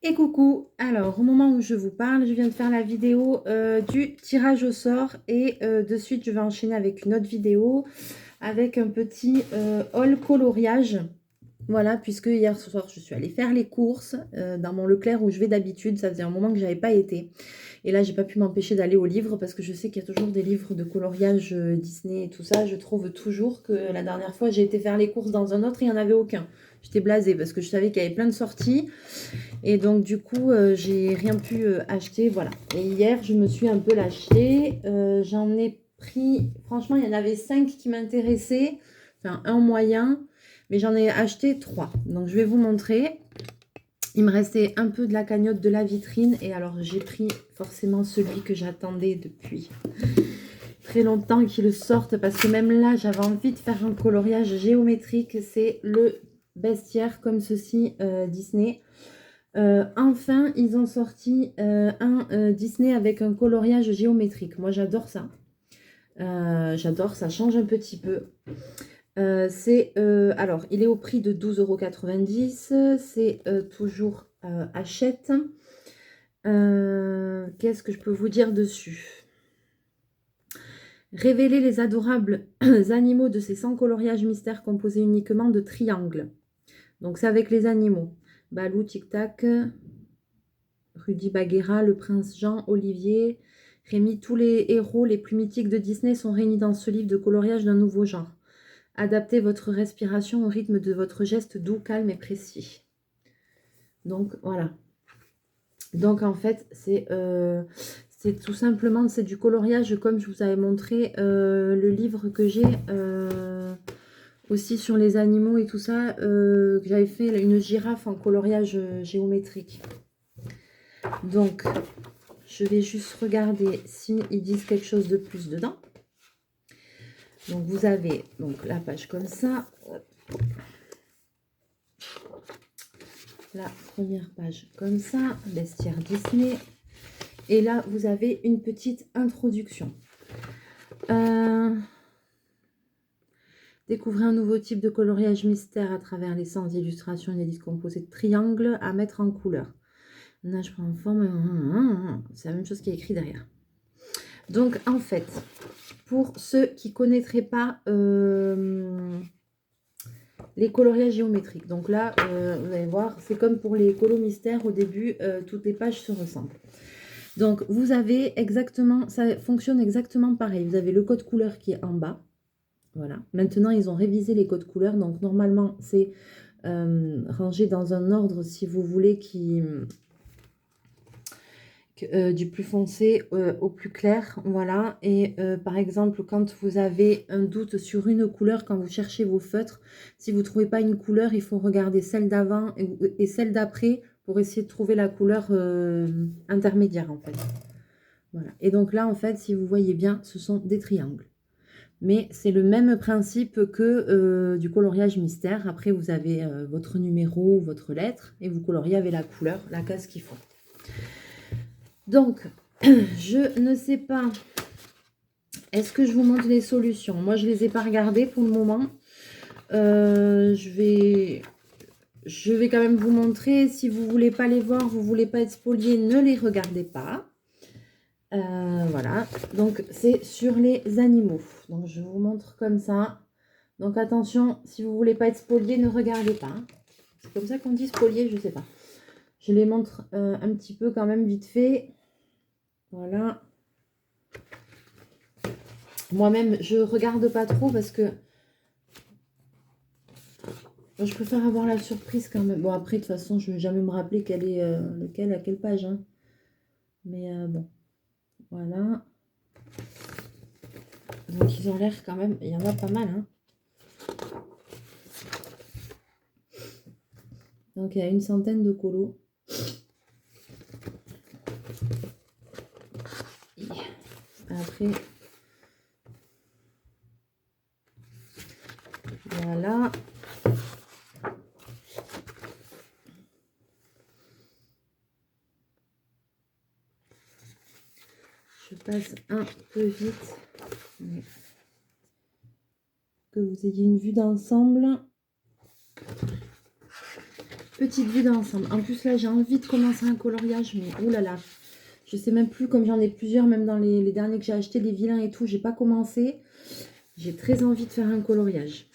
Et coucou, alors au moment où je vous parle, je viens de faire la vidéo du tirage au sort et de suite je vais enchaîner avec une autre vidéo avec un petit haul coloriage. Voilà, puisque hier soir je suis allée faire les courses dans mon Leclerc où je vais d'habitude, ça faisait un moment que j'avais pas été. Et là j'ai pas pu m'empêcher d'aller au livre parce que je sais qu'il y a toujours des livres de coloriage Disney et tout ça. Je trouve toujours que la dernière fois j'ai été faire les courses dans un autre et il n'y en avait aucun. J'étais blasée parce que je savais qu'il y avait plein de sorties. Et donc, du coup, j'ai rien pu acheter. Voilà. Et hier, je me suis un peu lâchée. J'en ai pris, franchement, il y en avait 5 qui m'intéressaient. Enfin, un moyen. Mais j'en ai acheté 3. Donc, je vais vous montrer. Il me restait un peu de la cagnotte de la vitrine. Et alors, j'ai pris forcément celui que j'attendais depuis très longtemps qu'il sorte. Parce que même là, j'avais envie de faire un coloriage géométrique. C'est le bestiaire comme ceci Disney. Enfin, ils ont sorti un Disney avec un coloriage géométrique. Moi, j'adore ça. J'adore, ça change un petit peu. Alors, il est au prix de 12,90 €. C'est toujours Hachette. Qu'est-ce que je peux vous dire dessus? Révéler les adorables animaux de ces 100 coloriages mystères composés uniquement de triangles. Donc, c'est avec les animaux. Balou, Tic Tac, Rudy Baguera, le prince Jean, Olivier, Rémi, tous les héros les plus mythiques de Disney sont réunis dans ce livre de coloriage d'un nouveau genre. Adaptez votre respiration au rythme de votre geste doux, calme et précis. Donc voilà. Donc en fait, c'est tout simplement, c'est du coloriage comme je vous avais montré le livre que j'ai aussi sur les animaux et tout ça, que j'avais fait une girafe en coloriage géométrique. Donc, je vais juste regarder s'ils disent quelque chose de plus dedans. Donc, vous avez donc la page comme ça. La première page comme ça, bestiaire Disney. Et là, vous avez une petite introduction. Découvrez un nouveau type de coloriage mystère à travers les 100 illustrations inédites composées de triangles à mettre en couleur. Là, je prends en forme. C'est la même chose qui est écrit derrière. Donc, en fait, pour ceux qui ne connaîtraient pas les coloriages géométriques. Donc là, vous allez voir, c'est comme pour les colos mystères. Au début, toutes les pages se ressemblent. Donc, vous avez exactement, ça fonctionne exactement pareil. Vous avez le code couleur qui est en bas. Voilà. Maintenant, ils ont révisé les codes couleurs. Donc, normalement, c'est rangé dans un ordre, si vous voulez, du plus foncé au plus clair, voilà. Et par exemple, quand vous avez un doute sur une couleur, quand vous cherchez vos feutres, si vous ne trouvez pas une couleur, il faut regarder celle d'avant et celle d'après pour essayer de trouver la couleur intermédiaire, en fait. Voilà. Et donc là, en fait, si vous voyez bien, ce sont des triangles. Mais c'est le même principe que du coloriage mystère. Après, vous avez votre numéro, votre lettre, et vous coloriez avec la couleur, la case qu'il faut. Donc, je ne sais pas, est-ce que je vous montre les solutions? Moi, je ne les ai pas regardées pour le moment. Je vais quand même vous montrer. Si vous ne voulez pas les voir, vous ne voulez pas être spolié, ne les regardez pas. Voilà, donc c'est sur les animaux. Donc, je vous montre comme ça. Donc, attention, si vous ne voulez pas être spolié, ne regardez pas. C'est comme ça qu'on dit spolié, je ne sais pas. Je les montre un petit peu quand même vite fait. Voilà. Moi-même, je regarde pas trop parce que je préfère avoir la surprise quand même. Bon, après, de toute façon, je ne vais jamais me rappeler quelle est lequel, à quelle page. Hein. Mais bon, voilà. Donc, ils ont l'air quand même... Il y en a pas mal. Hein. Donc, il y a une centaine de colos. Et après... Voilà. Je passe un peu vite. Que vous ayez une vue d'ensemble. petite vue d'ensemble. En plus, là, j'ai envie de commencer un coloriage, mais oulala. Je sais même plus, comme j'en ai plusieurs, même dans les derniers que j'ai achetés, les vilains et tout, j'ai pas commencé. J'ai très envie de faire un coloriage.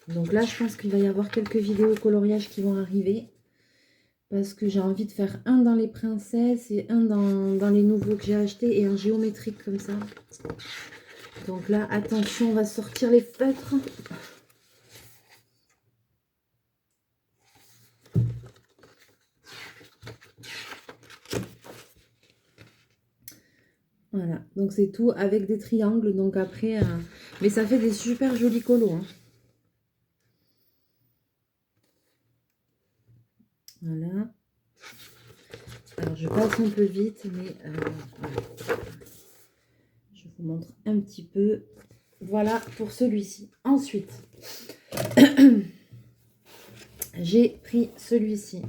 Donc là, je pense qu'il va y avoir quelques vidéos coloriage qui vont arriver. Parce que j'ai envie de faire un dans les princesses et un dans les nouveaux que j'ai achetés et un géométrique comme ça. Donc là, attention, on va sortir les feutres. Voilà, donc c'est tout avec des triangles. Donc après, mais ça fait des super jolis colos. Hein. Voilà. Alors je passe un peu vite, mais voilà. Je vous montre un petit peu. Voilà pour celui-ci. Ensuite, j'ai pris celui-ci.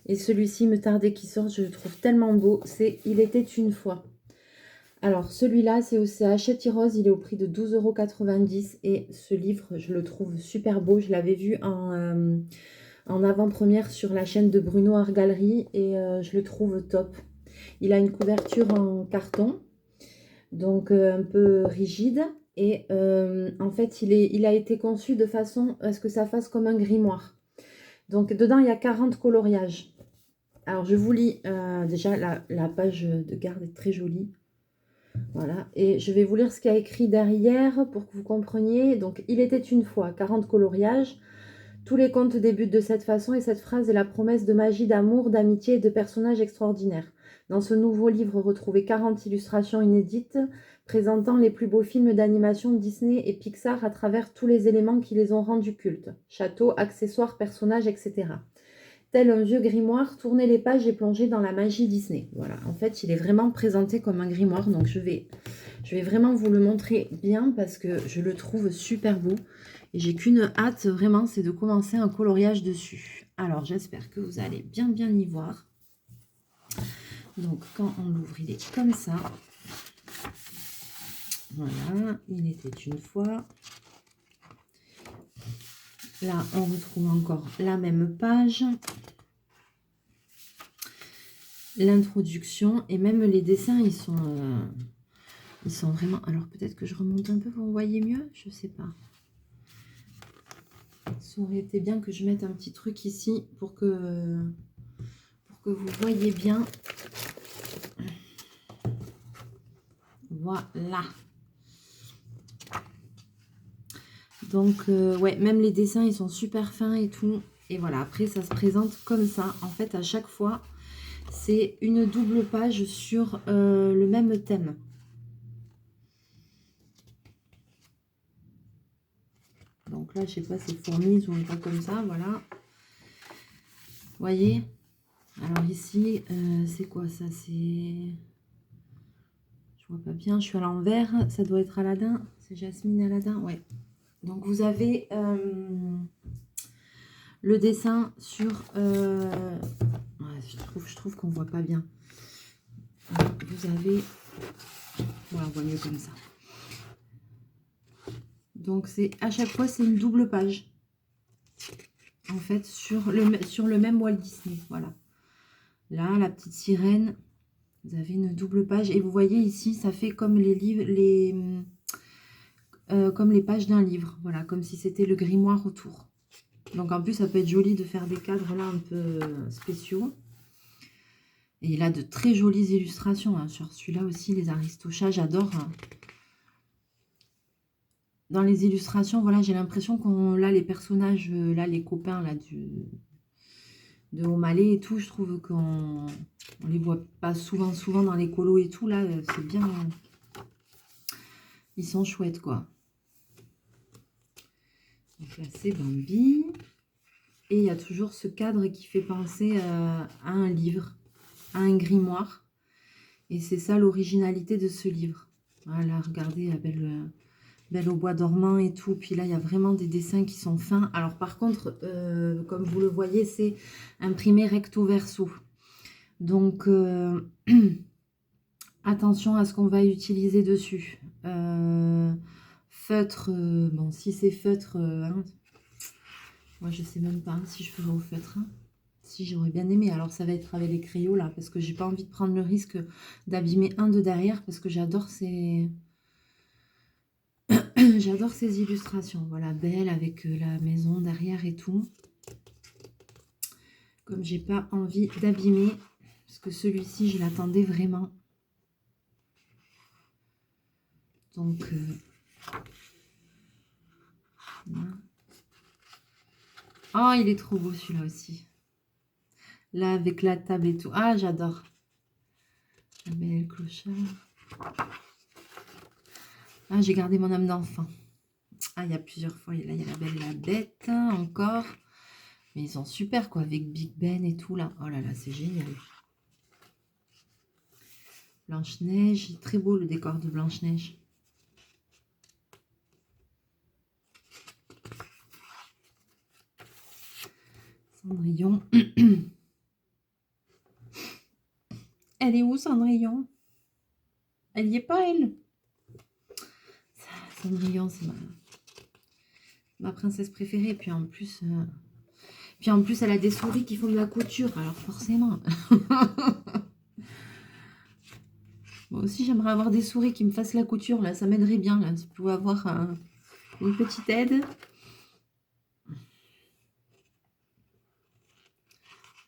Et celui-ci me tardait qu'il sorte, je le trouve tellement beau. C'est Il était une fois. Alors, celui-là, c'est au Hachette Rose, il est au prix de 12,90 € et ce livre, je le trouve super beau. Je l'avais vu en avant-première sur la chaîne de Bruno Art Gallery et je le trouve top. Il a une couverture en carton, donc un peu rigide et en fait, il a été conçu de façon à ce que ça fasse comme un grimoire. Donc, dedans, il y a 40 coloriages. Alors, je vous lis déjà la page de garde est très jolie. Voilà, et je vais vous lire ce qu'il y a écrit derrière pour que vous compreniez. Donc, il était une fois, 40 coloriages. Tous les contes débutent de cette façon et cette phrase est la promesse de magie, d'amour, d'amitié et de personnages extraordinaires. Dans ce nouveau livre, retrouvez 40 illustrations inédites présentant les plus beaux films d'animation Disney et Pixar à travers tous les éléments qui les ont rendus cultes. Châteaux, accessoires, personnages, etc. Tel un vieux grimoire, tournez les pages et plongez dans la magie Disney. Voilà, en fait, il est vraiment présenté comme un grimoire. Donc, je vais vraiment vous le montrer bien parce que je le trouve super beau. Et j'ai qu'une hâte, vraiment, c'est de commencer un coloriage dessus. Alors, j'espère que vous allez bien y voir. Donc, quand on l'ouvre, il est comme ça. Voilà, il était une fois. Là, on retrouve encore la même page. L'introduction et même les dessins, ils sont vraiment... Alors, peut-être que je remonte un peu pour vous voyez mieux. Je sais pas. Ça aurait été bien que je mette un petit truc ici pour que vous voyez bien. Voilà. Donc, ouais, même les dessins, ils sont super fins et tout. Et voilà, après, ça se présente comme ça. En fait, à chaque fois, c'est une double page sur le même thème. Donc là, je sais pas, c'est fourmis ou un truc comme ça, voilà. Vous voyez? Alors ici, c'est quoi ça? C'est... Je vois pas bien, je suis à l'envers. Ça doit être Aladdin. C'est Jasmine Aladdin, ouais. Donc vous avez le dessin sur... Ouais, je trouve qu'on voit pas bien. Vous avez... Voilà, on voit mieux comme ça. Donc c'est à chaque fois, c'est une double page. En fait, sur le même Walt Disney. Voilà. Là, la petite sirène. Vous avez une double page. Et vous voyez ici, ça fait comme les livres, comme les pages d'un livre. Voilà, comme si c'était le grimoire autour. Donc en plus, ça peut être joli de faire des cadres là un peu spéciaux. Et il a de très jolies illustrations. Hein. Sur celui-là aussi, les Aristochats, j'adore. Hein. Dans les illustrations, voilà, j'ai l'impression qu'on là les personnages, là les copains là de O'Malley et tout, je trouve qu'on les voit pas souvent dans les colos et tout. Là, c'est bien. Ils sont chouettes, quoi. Donc là, c'est Bambi. Et il y a toujours ce cadre qui fait penser à un livre, à un grimoire. Et c'est ça l'originalité de ce livre. Voilà, regardez la belle au bois dormant et tout. Puis là, il y a vraiment des dessins qui sont fins. Alors par contre, comme vous le voyez, c'est imprimé recto verso. Donc, attention à ce qu'on va utiliser dessus. Feutre, bon, si c'est feutre... hein, moi, je sais même pas si je ferai au feutre. Hein. Si, j'aurais bien aimé. Alors, ça va être avec les crayons, là, parce que j'ai pas envie de prendre le risque d'abîmer un de derrière, parce que j'adore ces... j'adore ces illustrations. Voilà, belle, avec la maison derrière et tout. Comme j'ai pas envie d'abîmer, parce que celui-ci, je l'attendais vraiment. Donc, voilà. Oh, il est trop beau celui-là aussi. Là, avec la table et tout. Ah, j'adore. La Belle et le Clochard. Ah, j'ai gardé mon âme d'enfant. Ah, il y a plusieurs fois. Là, il y a la Belle et la Bête, hein, encore. Mais ils sont super, quoi, avec Big Ben et tout, là. Oh là là, c'est génial. Blanche-Neige. Très beau, le décor de Blanche-Neige. Cendrillon. Elle est où, Cendrillon? Elle y est pas, elle? Cendrillon, c'est ma princesse préférée. Puis en plus... elle a des souris qui font de la couture. Alors forcément. Moi aussi, j'aimerais avoir des souris qui me fassent la couture. Là, ça m'aiderait bien. Là, si je pouvais avoir une petite aide.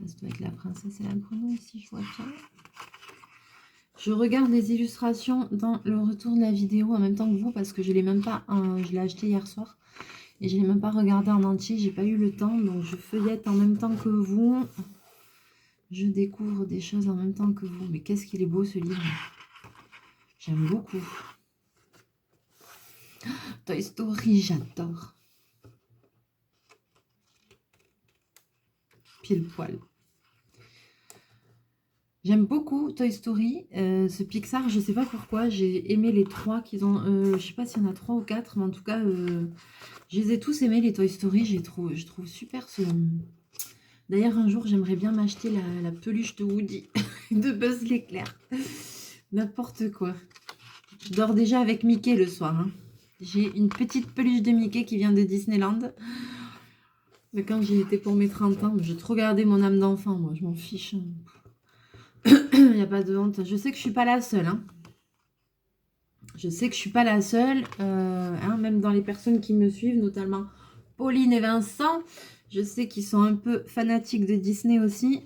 Ça doit être la princesse et la grenouille, si je vois bien. Je regarde les illustrations dans le retour de la vidéo en même temps que vous, parce que je l'ai même pas... je l'ai acheté hier soir. Et je l'ai même pas regardé en entier. J'ai pas eu le temps. Donc, je feuillette en même temps que vous. Je découvre des choses en même temps que vous. Mais qu'est-ce qu'il est beau, ce livre. J'aime beaucoup. Toy Story, j'adore. Pile poil. J'aime beaucoup Toy Story. Ce Pixar, je sais pas pourquoi. J'ai aimé les 3 qu'ils ont. Je sais pas s'il y en a 3 ou 4, mais en tout cas, je les ai tous aimés, les Toy Story. Je trouve super ce... D'ailleurs, un jour, j'aimerais bien m'acheter la peluche de Woody, de Buzz l'éclair. N'importe quoi. Je dors déjà avec Mickey le soir. Hein. J'ai une petite peluche de Mickey qui vient de Disneyland. Mais quand j'y étais pour mes 30 ans, j'ai trop gardé mon âme d'enfant, moi, je m'en fiche. Il n'y a pas de honte. Je sais que je suis pas la seule. Hein. Je sais que je suis pas la seule. Hein, même dans les personnes qui me suivent, notamment Pauline et Vincent, je sais qu'ils sont un peu fanatiques de Disney aussi.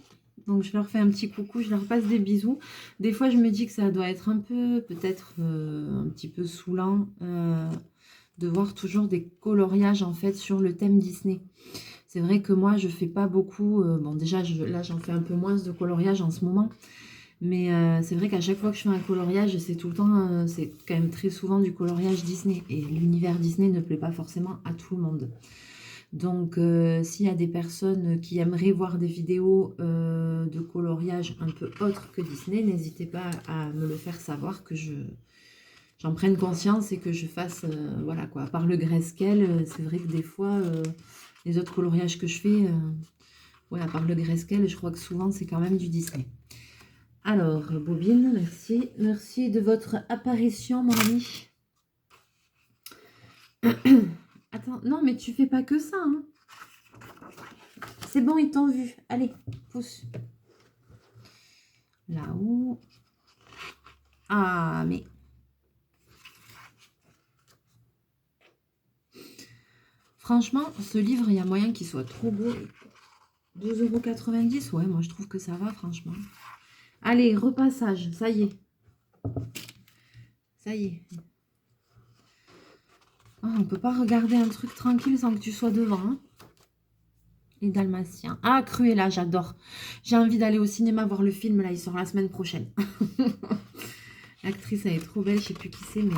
Donc, je leur fais un petit coucou, je leur passe des bisous. Des fois, je me dis que ça doit être un peu, peut-être un petit peu saoulant de voir toujours des coloriages, en fait, sur le thème Disney. C'est vrai que moi, je fais pas beaucoup... bon, déjà, là, j'en fais un peu moins de coloriage en ce moment. Mais c'est vrai qu'à chaque fois que je fais un coloriage, c'est tout le temps... c'est quand même très souvent du coloriage Disney. Et l'univers Disney ne plaît pas forcément à tout le monde. Donc, s'il y a des personnes qui aimeraient voir des vidéos de coloriage un peu autres que Disney, n'hésitez pas à me le faire savoir, que j'en prenne conscience et que je fasse, voilà quoi. À part le grayscale, c'est vrai que des fois, les autres coloriages que je fais, ouais, à part le grayscale, je crois que souvent, c'est quand même du Disney. Alors, Bobine, merci. Merci de votre apparition, mon ami. Attends, non, mais tu fais pas que ça, hein. C'est bon, ils t'ont vu. Allez, pousse. Là-haut. Ah, mais... Franchement, ce livre, il y a moyen qu'il soit trop beau. 12,90 €, ouais, moi je trouve que ça va, franchement. Allez, repassage, ça y est. Ça y est. Oh, on peut pas regarder un truc tranquille sans que tu sois devant, hein. Les Dalmatiens. Ah, Cruella, j'adore. J'ai envie d'aller au cinéma voir le film, là, il sort la semaine prochaine. L'actrice, elle est trop belle, je sais plus qui c'est, mais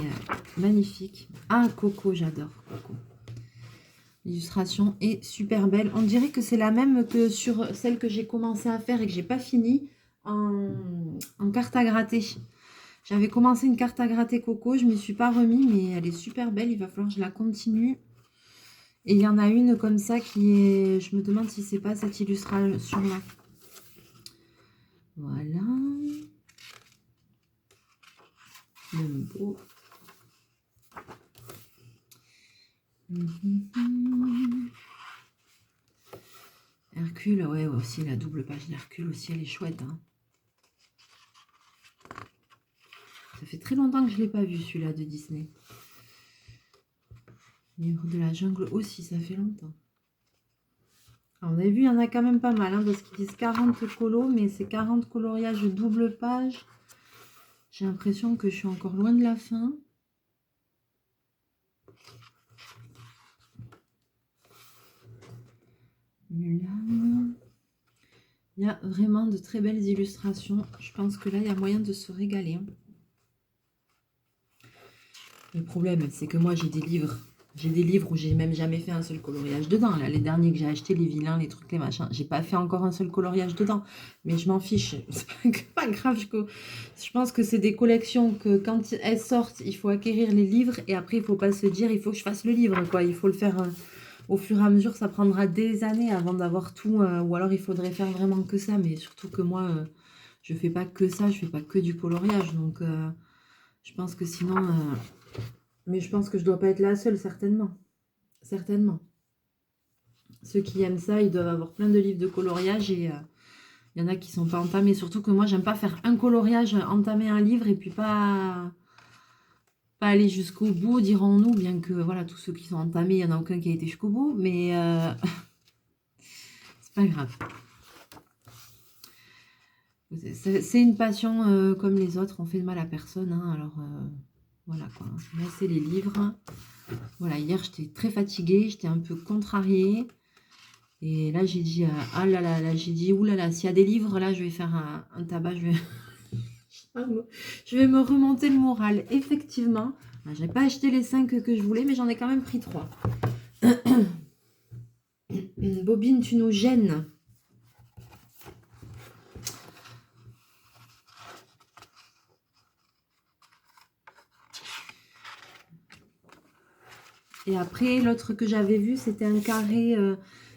magnifique. Ah, Coco, j'adore Coco. L'illustration est super belle. On dirait que c'est la même que sur celle que j'ai commencé à faire et que j'ai pas fini en carte à gratter. J'avais commencé une carte à gratter Coco, je ne m'y suis pas remis, mais elle est super belle. Il va falloir que je la continue. Et il y en a une comme ça qui est... Je me demande si c'est pas cette illustration-là. Voilà. Le beau. Hercule, ouais, aussi la double page d'Hercule aussi, elle est chouette. Hein. Ça fait très longtemps que je ne l'ai pas vu, celui-là de Disney. Livre de la jungle aussi, ça fait longtemps. Alors, on a vu, il y en a quand même pas mal, hein, parce qu'ils disent 40 colos, mais c'est 40 coloriages double page. J'ai l'impression que je suis encore loin de la fin. Mulan. Il y a vraiment de très belles illustrations. Je pense que là, il y a moyen de se régaler. Hein. Le problème, c'est que moi, j'ai des livres. J'ai des livres où j'ai même jamais fait un seul coloriage dedans. Là, les derniers que j'ai achetés, les vilains, les trucs, les machins, j'ai pas fait encore un seul coloriage dedans. Mais je m'en fiche. C'est pas grave. Je pense que c'est des collections que quand elles sortent, il faut acquérir les livres. Et après, il faut pas se dire, il faut que je fasse le livre. Quoi. Il faut le faire au fur et à mesure. Ça prendra des années avant d'avoir tout. Ou alors, il faudrait faire vraiment que ça. Mais surtout que moi, je fais pas que ça. Je fais pas que du coloriage. Donc, je pense que sinon... Mais je pense que je dois pas être la seule, certainement. Certainement. Ceux qui aiment ça, ils doivent avoir plein de livres de coloriage et il y en a qui sont pas entamés. Surtout que moi, j'aime pas faire un coloriage, entamer un livre et puis pas aller jusqu'au bout, dirons-nous. Bien que, voilà, tous ceux qui sont entamés, il n'y en a aucun qui a été jusqu'au bout. Mais c'est pas grave. C'est une passion comme les autres. On fait de mal à personne. Hein, alors... Voilà quoi, là c'est les livres. Voilà, hier j'étais très fatiguée, j'étais un peu contrariée. Et là j'ai dit, ah là là, là j'ai dit, oulala, s'il y a des livres, là je vais faire un tabac, je vais me remonter le moral. Effectivement, je n'ai pas acheté les 5 que je voulais, mais j'en ai quand même pris 3. Bobine, tu nous gênes. Et après, l'autre que j'avais vu, c'était un carré,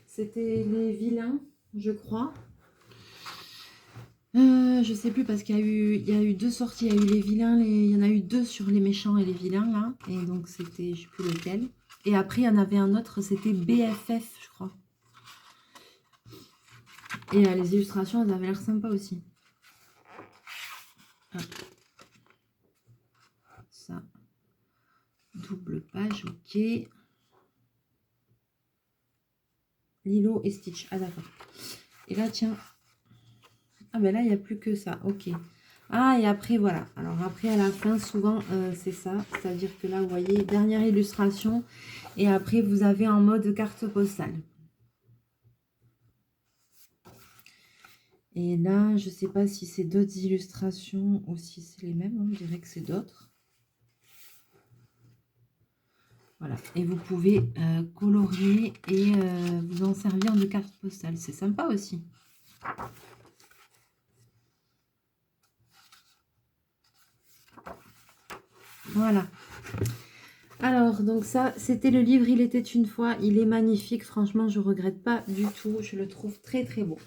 c'était les vilains, je crois. Je sais plus parce qu'il y a eu 2 sorties. Il y a eu les vilains, il y en a eu 2 sur les méchants et les vilains là. Et donc c'était, je sais plus lequel. Et après il y en avait un autre, c'était BFF, je crois. Et les illustrations, elles avaient l'air sympas aussi. Ah. Ça. Double page, ok. Lilo et Stitch. Ah d'accord. Et là tiens. Ah ben là il n'y a plus que ça, ok. Ah, et après, voilà. Alors après, à la fin, souvent, c'est ça. C'est-à-dire que là, vous voyez, dernière illustration. Et après, vous avez en mode carte postale. Et là, je ne sais pas si c'est d'autres illustrations ou si c'est les mêmes. On dirait que c'est d'autres. Voilà. Et vous pouvez colorier et vous en servir de carte postale. C'est sympa aussi. Voilà. Alors, donc ça, c'était le livre Il était une fois. Il est magnifique. Franchement, je ne regrette pas du tout. Je le trouve très, très beau.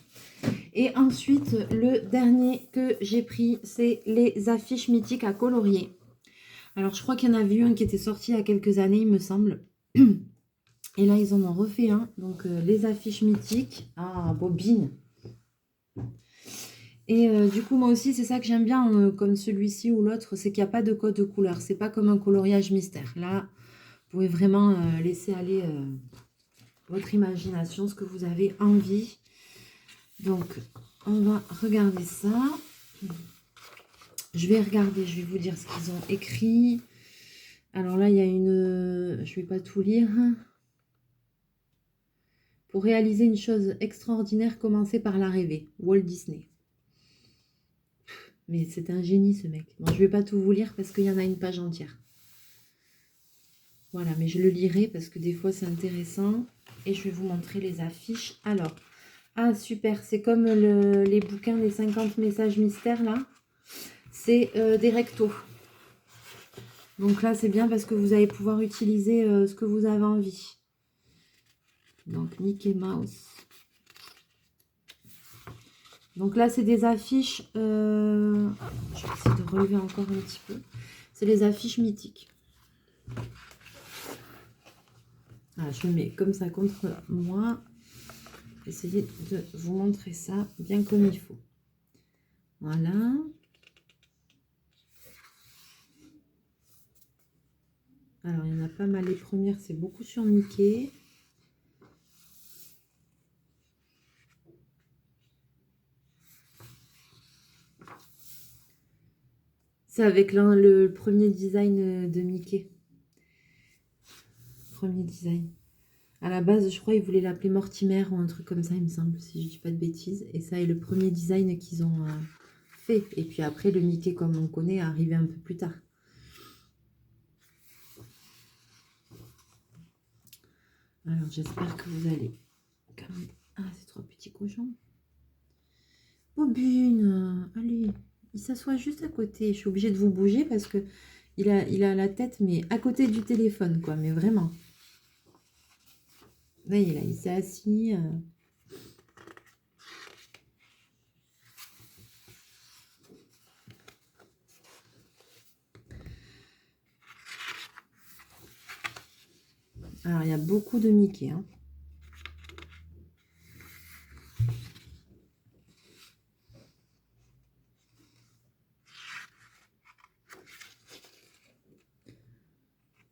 Et ensuite, le dernier que j'ai pris, c'est les affiches mythiques à colorier. Alors, je crois qu'il y en avait eu un qui était sorti il y a quelques années, il me semble. Et là, ils en ont refait un. Donc, les affiches mythiques. Ah, bobine. Et du coup, moi aussi, c'est ça que j'aime bien, comme celui-ci ou l'autre, c'est qu'il n'y a pas de code de couleur. C'est pas comme un coloriage mystère. Là, vous pouvez vraiment laisser aller votre imagination, ce que vous avez envie. Donc, on va regarder ça. Je vais regarder, je vais vous dire ce qu'ils ont écrit. Alors là, il y a une... Je ne vais pas tout lire. Pour réaliser une chose extraordinaire, commencez par la rêver. Walt Disney. Mais c'est un génie, ce mec. Bon, je ne vais pas tout vous lire parce qu'il y en a une page entière. Voilà, mais je le lirai parce que des fois, c'est intéressant. Et je vais vous montrer les affiches. Alors, ah, super. C'est comme les bouquins des 50 messages mystères, là. C'est des rectos. Donc là, c'est bien parce que vous allez pouvoir utiliser ce que vous avez envie. Donc, Mickey Mouse. Donc là, c'est des affiches. Je vais essayer de relever encore un petit peu. C'est les affiches mythiques. Voilà, je le mets comme ça contre moi. essayer de vous montrer ça bien comme il faut. Voilà. Alors, il y en a pas mal. Les premières, c'est beaucoup sur Mickey. C'est avec le premier design de Mickey. Premier design. À la base, je crois qu'ils voulaient l'appeler Mortimer ou un truc comme ça, il me semble, si je dis pas de bêtises. Et ça est le premier design qu'ils ont fait. Et puis après, le Mickey, comme on connaît, est arrivé un peu plus tard. Alors, j'espère que vous allez... Ah, c'est trois petits cochons. Bobune, allez, il s'assoit juste à côté. Je suis obligée de vous bouger parce que il a la tête, mais à côté du téléphone, quoi. Mais vraiment. Là, il s'est assis. Alors, il y a beaucoup de Mickey, hein.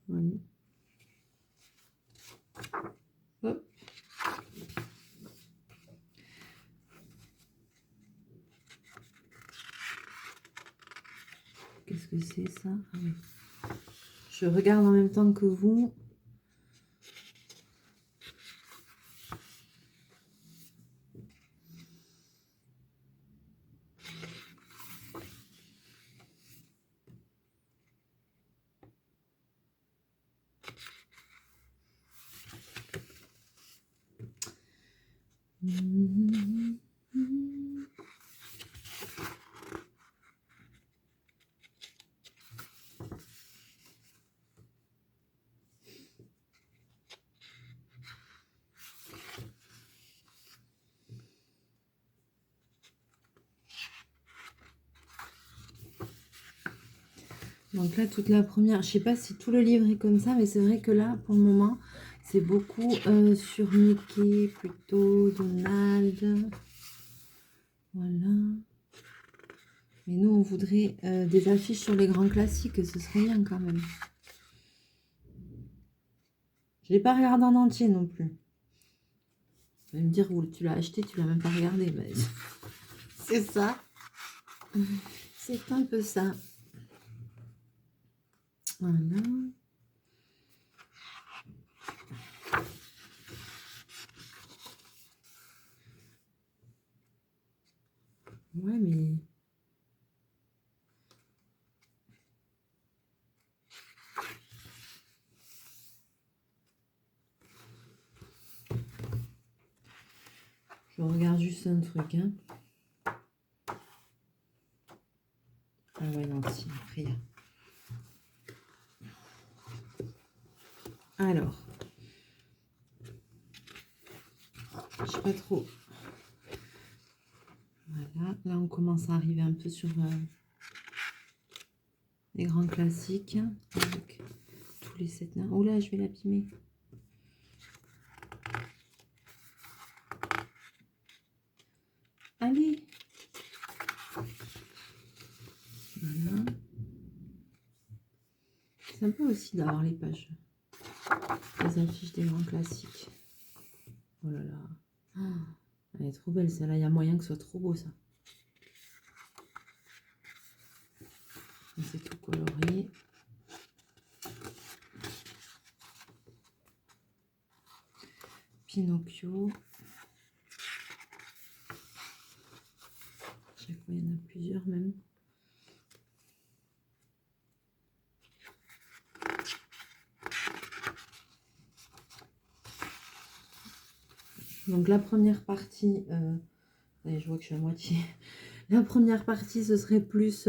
Voilà. Hop. Qu'est-ce que c'est ça? Ah oui. Je regarde en même temps que vous. Donc là, toute la première, je sais pas si tout le livre est comme ça, mais c'est vrai que là, pour le moment, c'est beaucoup sur Mickey, plutôt Donald. Voilà. Mais nous, on voudrait des affiches sur les grands classiques, ce serait bien quand même. Je l'ai pas regardé en entier non plus. Vous allez me dire, tu l'as acheté, tu l'as même pas regardé. Ben, c'est ça. C'est un peu ça. Voilà. Ouais, mais... Je regarde juste un truc, hein. Ah ouais, non, si, après, il y a... Alors, je sais pas trop. Voilà, là on commence à arriver un peu sur les grands classiques avec tous les 7 nains. Oh là, je vais l'abîmer. Allez. Voilà. C'est sympa aussi d'avoir les pages, les affiches des grands classiques. Oh là là. Oh, elle est trop belle celle-là, il y a moyen que ce soit trop beau ça. C'est tout coloré. Pinocchio. Chaque fois, il y en a plusieurs même. Donc la première partie, allez, je vois que je suis à moitié. La première partie, ce serait plus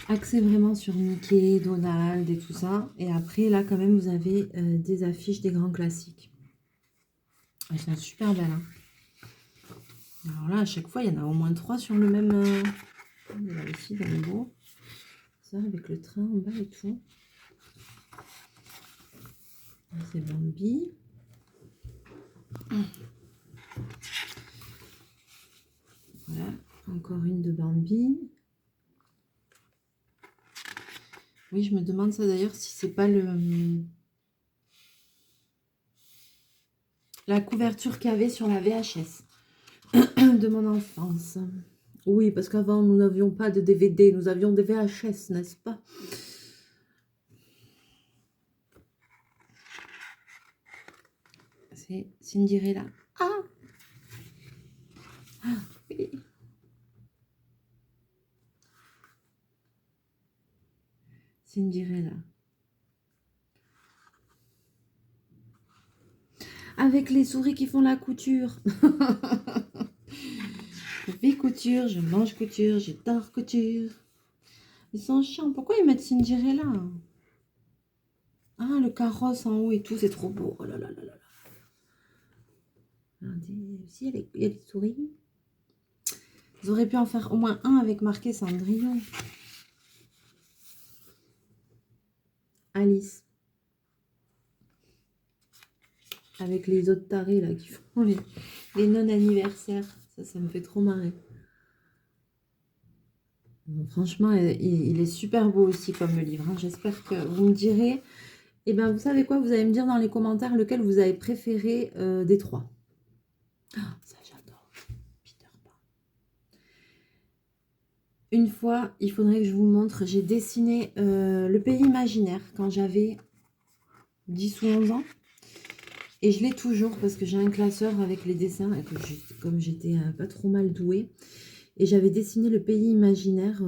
axé vraiment sur Mickey, Donald et tout ça. Et après, là, quand même, vous avez des affiches des grands classiques. Elles sont super belles, hein. Alors là, à chaque fois, il y en a au moins 3 sur le même... Là aussi, dans le beau. Ça, avec le train en bas et tout. C'est Bambi. Voilà, encore une de Bambi. Oui, je me demande ça d'ailleurs si c'est pas la couverture qu'il y avait sur la VHS de mon enfance. Oui, parce qu'avant, nous n'avions pas de DVD, nous avions des VHS, n'est-ce pas? C'est Cinderella. Ah, ah oui. Cinderella. Avec les souris qui font la couture. Je fais couture, je mange couture, je dors couture. Ils sont chiants. Pourquoi ils mettent Cinderella? Ah, le carrosse en haut et tout, c'est trop beau. Oh là là là là. Regardez, aussi, il y a des souris. Ils auraient pu en faire au moins un avec marqué Cendrillon. Alice. Avec les autres tarés là qui font les non-anniversaires. Ça me fait trop marrer. Bon, franchement, il est super beau aussi comme livre. Hein. J'espère que vous me direz. Et bien, vous savez quoi? Vous allez me dire dans les commentaires lequel vous avez préféré des trois. Ah, ça, j'adore. Peter Pan. Une fois, il faudrait que je vous montre. J'ai dessiné le pays imaginaire quand j'avais 10 ou 11 ans. Et je l'ai toujours parce que j'ai un classeur avec les dessins. Et que comme j'étais pas trop mal douée. Et j'avais dessiné le pays imaginaire.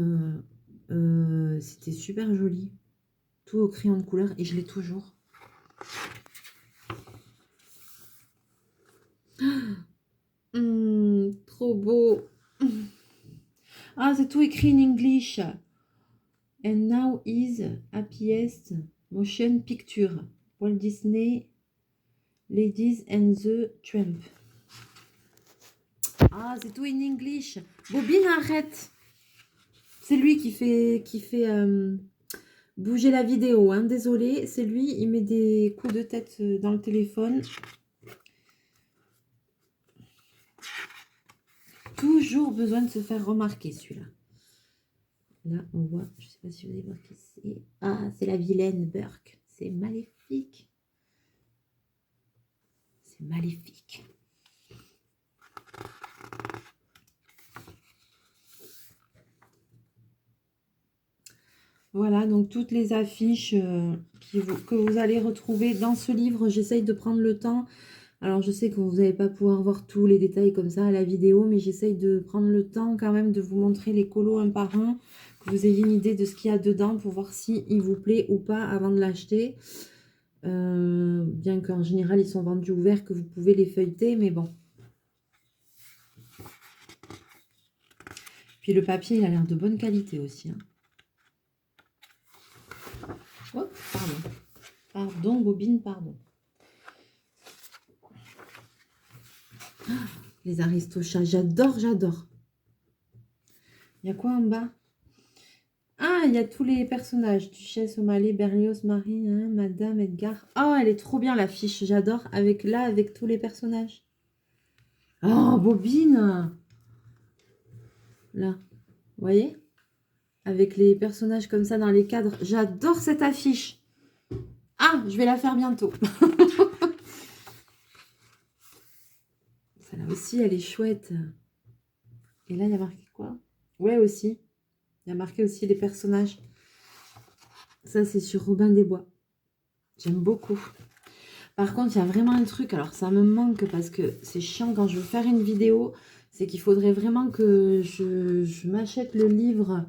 C'était super joli. Tout au crayon de couleur. Et je l'ai toujours. Trop beau. Ah, c'est tout écrit en English. And now is happiest motion picture. Walt Disney, Ladies and the Tramp. Ah, c'est tout en English. Bobine, arrête. C'est lui qui fait bouger la vidéo. Hein. Désolé, c'est lui. Il met des coups de tête dans le téléphone. Toujours besoin de se faire remarquer, celui-là. Là, on voit, je ne sais pas si vous allez voir qui c'est. Ah, c'est la vilaine Burke. C'est maléfique. C'est maléfique. Voilà, donc toutes les affiches que vous allez retrouver dans ce livre. J'essaye de prendre le temps. Alors, je sais que vous n'allez pas pouvoir voir tous les détails comme ça à la vidéo, mais j'essaye de prendre le temps quand même de vous montrer les colos un par un, que vous ayez une idée de ce qu'il y a dedans pour voir s'il vous plaît ou pas avant de l'acheter. Bien qu'en général, ils sont vendus ouverts, que vous pouvez les feuilleter, mais bon. Puis le papier, il a l'air de bonne qualité aussi. Hein. Oh, pardon. Pardon, bobine, pardon. Les Aristochats, j'adore, j'adore. Il y a quoi en bas? Ah, il y a tous les personnages. Duchesse, O'Malley, Berlioz, Marie, hein, Madame, Edgar. Oh, elle est trop bien l'affiche, j'adore. Avec tous les personnages. Oh, bobine. Là, vous voyez? Avec les personnages comme ça dans les cadres. J'adore cette affiche. Ah, je vais la faire bientôt. Celle-là aussi, elle est chouette. Et là, il y a marqué quoi? Ouais, aussi. Il y a marqué aussi les personnages. Ça, c'est sur Robin des Bois. J'aime beaucoup. Par contre, il y a vraiment un truc. Alors, ça me manque parce que c'est chiant quand je veux faire une vidéo. C'est qu'il faudrait vraiment que je m'achète le livre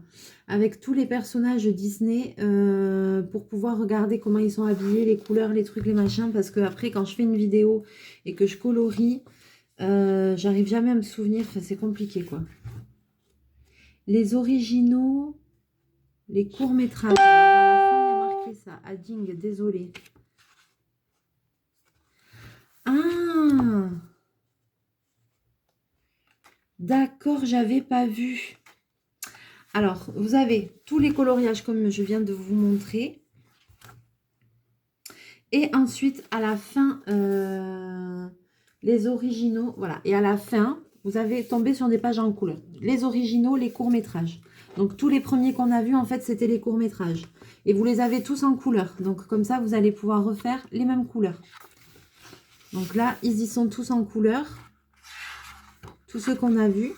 avec tous les personnages Disney pour pouvoir regarder comment ils sont habillés, les couleurs, les trucs, les machins. Parce que après, quand je fais une vidéo et que je colorie, j'arrive jamais à me souvenir. Enfin, c'est compliqué, quoi. Les originaux, les courts-métrages. À la fin, il y a marqué ça. Adding, désolé. Ah! D'accord, j'avais pas vu. Alors, vous avez tous les coloriages comme je viens de vous montrer. Et ensuite, à la fin, les originaux, voilà. Et à la fin, vous avez tombé sur des pages en couleur. Les originaux, les courts-métrages. Donc, tous les premiers qu'on a vus, en fait, c'était les courts-métrages. Et vous les avez tous en couleur. Donc, comme ça, vous allez pouvoir refaire les mêmes couleurs. Donc là, ils y sont tous en couleur. Tous ceux qu'on a vus.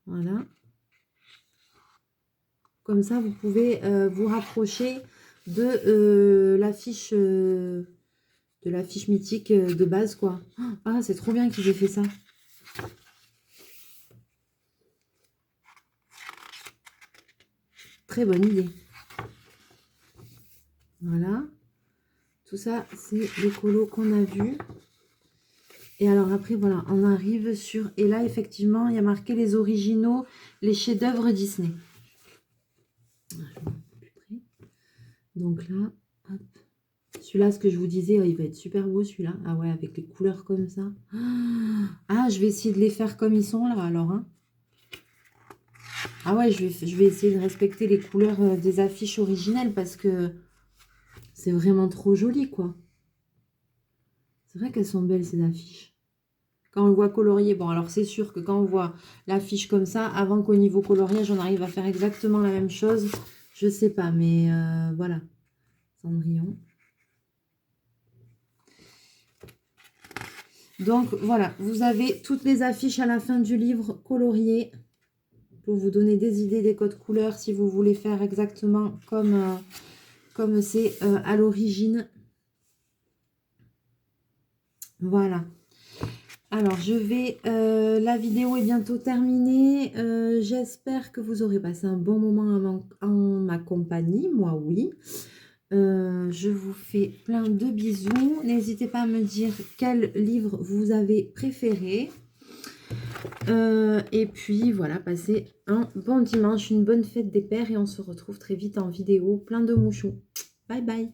Voilà. Comme ça, vous pouvez vous rapprocher de l'affiche mythique de base, quoi. Ah, c'est trop bien qu'ils aient fait ça. Très bonne idée. Voilà. Tout ça, c'est les colos qu'on a vus. Et alors après, voilà, on arrive sur... Et là, effectivement, il y a marqué les originaux, les chefs-d'œuvre Disney. Donc là, hop. Celui-là, ce que je vous disais, il va être super beau, celui-là. Ah ouais, avec les couleurs comme ça. Ah, je vais essayer de les faire comme ils sont, là, alors. Hein. Ah ouais, je vais essayer de respecter les couleurs des affiches originelles parce que c'est vraiment trop joli, quoi. C'est vrai qu'elles sont belles, ces affiches. Quand on le voit colorié, bon, alors c'est sûr que quand on voit l'affiche comme ça, avant qu'au niveau coloriage, on arrive à faire exactement la même chose, je sais pas, mais voilà. Cendrillon. Donc, voilà, vous avez toutes les affiches à la fin du livre coloriées pour vous donner des idées, des codes couleurs, si vous voulez faire exactement comme c'est à l'origine. Voilà. Alors, la vidéo est bientôt terminée. J'espère que vous aurez passé un bon moment en ma compagnie. Moi, oui. Je vous fais plein de bisous. N'hésitez pas à me dire quel livre vous avez préféré. Et puis, voilà, passez un bon dimanche, une bonne fête des pères. Et on se retrouve très vite en vidéo. Plein de mouchons. Bye bye.